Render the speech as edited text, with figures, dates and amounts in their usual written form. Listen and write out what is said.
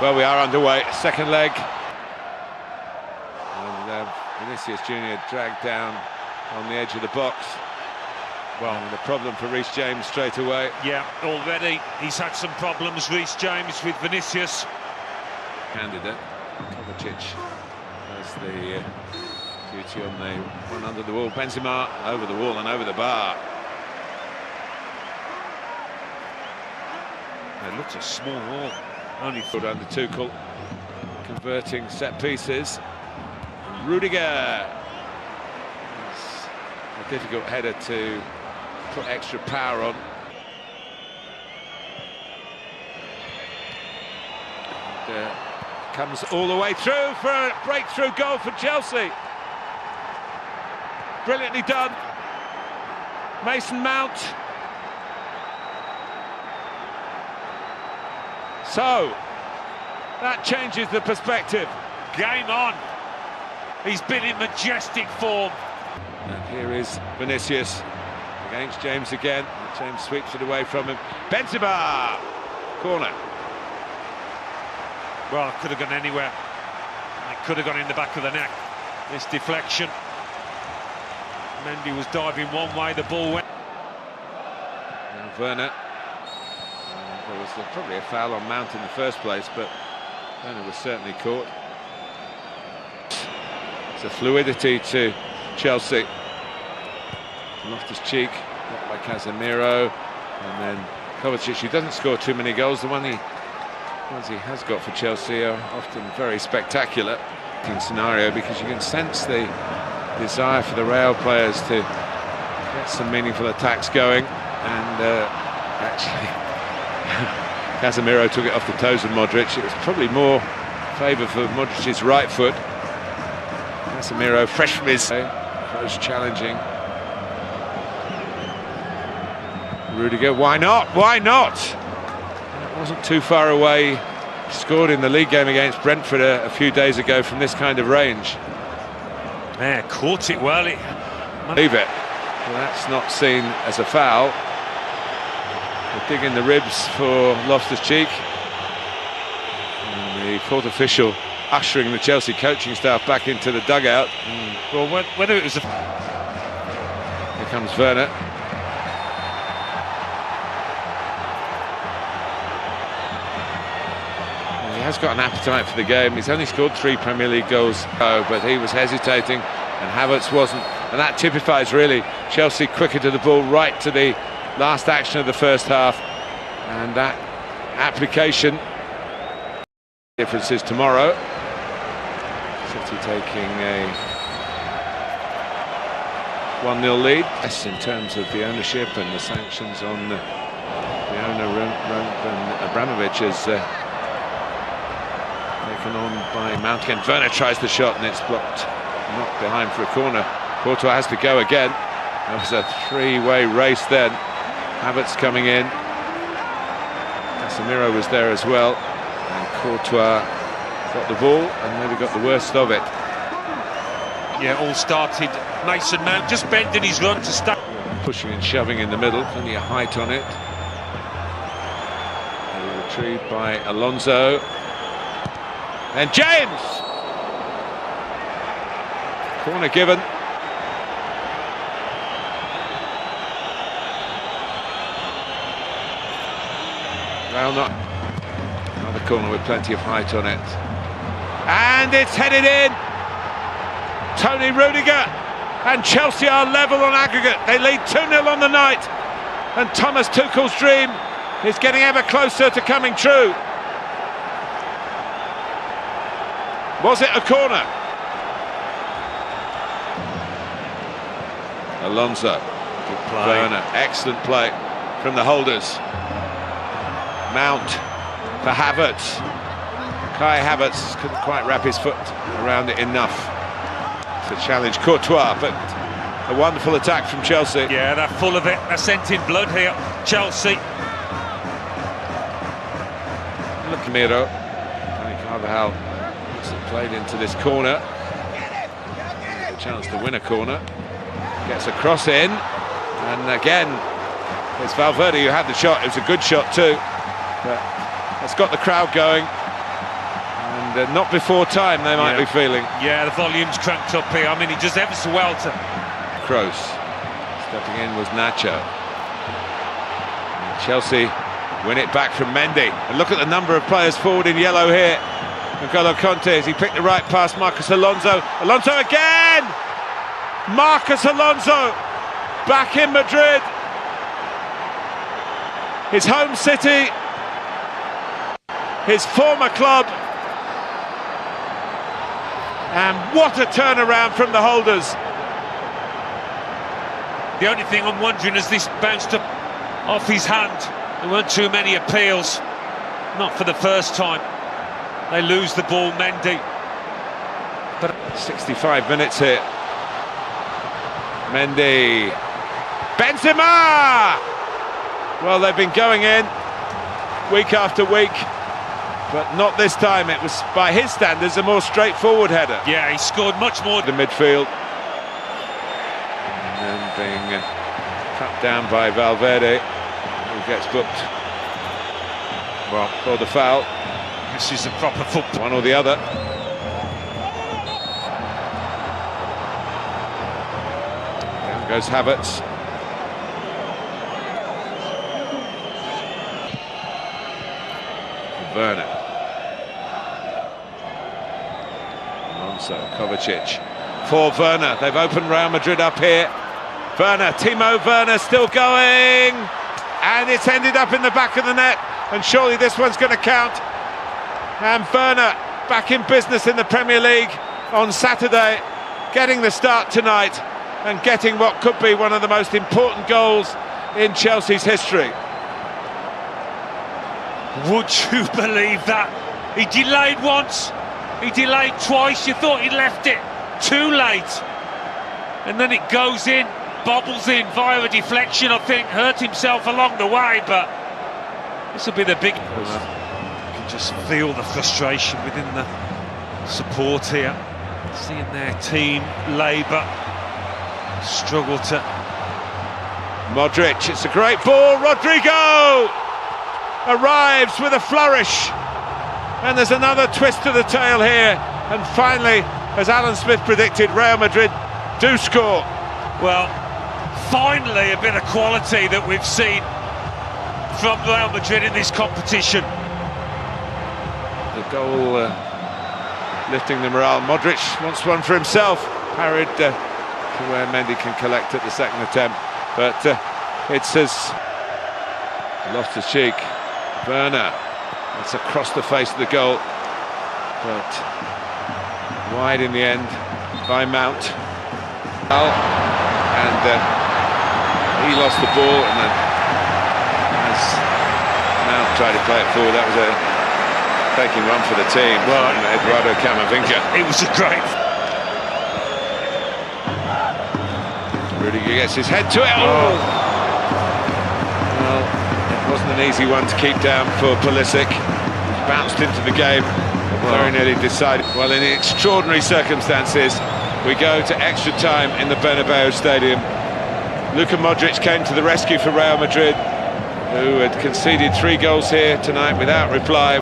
Well, we are underway, second leg. And Vinicius Jr. dragged down on the edge of the box. Well, and the problem for Reece James straight away. Yeah, already he's had some problems, Reece James, with Vinicius. Candidate, Kovacic has the duty on the one under the wall. Benzema over the wall and over the bar. It looks a small wall. Only foot under Tuchel, converting set pieces. Rudiger. It's a difficult header to put extra power on. And, comes all the way through for a breakthrough goal for Chelsea. Brilliantly done. Mason Mount. So, that changes the perspective. Game on. He's been in majestic form. And here is Vinicius against James again. James sweeps it away from him. Benzema! Corner. Well, it could have gone anywhere. It could have gone in the back of the net. This deflection. Mendy was diving one way, the ball went. Now Werner. There was probably a foul on Mount in the first place, but Werner was certainly caught. It's a fluidity to Chelsea. Loftus-Cheek, blocked by Casemiro, and then Kovacic, who doesn't score too many goals. The ones he has got for Chelsea are often very spectacular scenario, because you can sense the desire for the Real players to get some meaningful attacks going, and actually Casemiro took it off the toes of Modric. It was probably more favour for Modric's right foot. Casemiro, fresh from his close challenging. Rudiger, why not? Why not? It wasn't too far away. He scored in the league game against Brentford a few days ago from this kind of range. Yeah, caught it well. Leave it. Well, that's not seen as a foul. They're digging the ribs for Loftus-Cheek. And the fourth official ushering the Chelsea coaching staff back into the dugout. Well, whether it was a... Here comes Werner. He has got an appetite for the game. He's only scored 3 Premier League goals, but he was hesitating and Havertz wasn't. And that typifies really Chelsea quicker to the ball, right to the last action of the first half. And that application differences tomorrow. City taking a 1-0 lead. Yes, in terms of the ownership and the sanctions on the owner, Roman Abramovich, is taken on by Mount again. Werner tries the shot and it's blocked, knocked behind for a corner. Courtois has to go again. That was a three-way race then. Havertz coming in. Casemiro was there as well. And Courtois got the ball and maybe got the worst of it. Yeah, all started. Mason Mount just bending his run to start. Pushing and shoving in the middle, plenty of height on it. Retrieved by Alonso. And James! Corner given. Well, not another corner with plenty of height on it. And it's headed in. Tony Rudiger, and Chelsea are level on aggregate. They lead 2-0 on the night, and Thomas Tuchel's dream is getting ever closer to coming true. Was it a corner? Alonso, good play. Werner, excellent play from the holders. Mount for Havertz. Kai Havertz couldn't quite wrap his foot around it enough to challenge Courtois, but a wonderful attack from Chelsea. Yeah, they're full of it. They're sent in blood here, Chelsea. Look, Camiro. Tony Carvajal played into this corner. A chance to win a corner. Gets a cross in, and again, it's Valverde who had the shot. It was a good shot too, but it's got the crowd going. not before time, they might be feeling. Yeah, the volume's cranked up here. I mean, he does ever so well to... Kroos. Stepping in was Nacho. And Chelsea win it back from Mendy. And look at the number of players forward in yellow here. N'Golo Conte, as he picked the right past Marcos Alonso. Alonso again! Marcos Alonso back in Madrid. His home city, his former club. And what a turnaround from the holders. The only thing I'm wondering is this bounced up off his hand. There weren't too many appeals, not for the first time. They lose the ball, Mendy. But 65 minutes here. Mendy. Benzema! Well, they've been going in week after week, but not this time. It was, by his standards, a more straightforward header. Yeah, he scored much more. The midfield. And then being cut down by Valverde, who gets booked, well, for the foul. This is a proper football. One or the other. Down goes Havertz. Werner. Alonso, Kovacic. For Werner. They've opened Real Madrid up here. Werner, Timo Werner still going. And it's ended up in the back of the net. And surely this one's going to count. And Werner back in business in the Premier League on Saturday, getting the start tonight and getting what could be one of the most important goals in Chelsea's history. Would you believe that? He delayed once, he delayed twice. You thought he'd left it too late. And then it goes in, bobbles in via a deflection, I think. Hurt himself along the way, but this will be the big... Just feel the frustration within the support here, seeing their team labour, struggle to... Modric, it's a great ball, Rodrigo arrives with a flourish, and there's another twist to the tail here, and finally, as Alan Smith predicted, Real Madrid do score. Well, finally a bit of quality that we've seen from Real Madrid in this competition. The goal lifting the morale. Modric wants one for himself, parried to where Mendy can collect at the second attempt, but it says lost his cheek. Werner, it's across the face of the goal, but wide in the end by Mount. And he lost the ball, and then as Mount tried to play it forward, that was a taking one for the team. Well, Eduardo Camavinga. It was a great... Rudiger gets his head to it. Oh! Well, it wasn't an easy one to keep down for Pulisic. He's bounced into the game, very nearly decided. Well, in extraordinary circumstances, we go to extra time in the Bernabeu Stadium. Luka Modric came to the rescue for Real Madrid, who had conceded 3 goals here tonight without reply.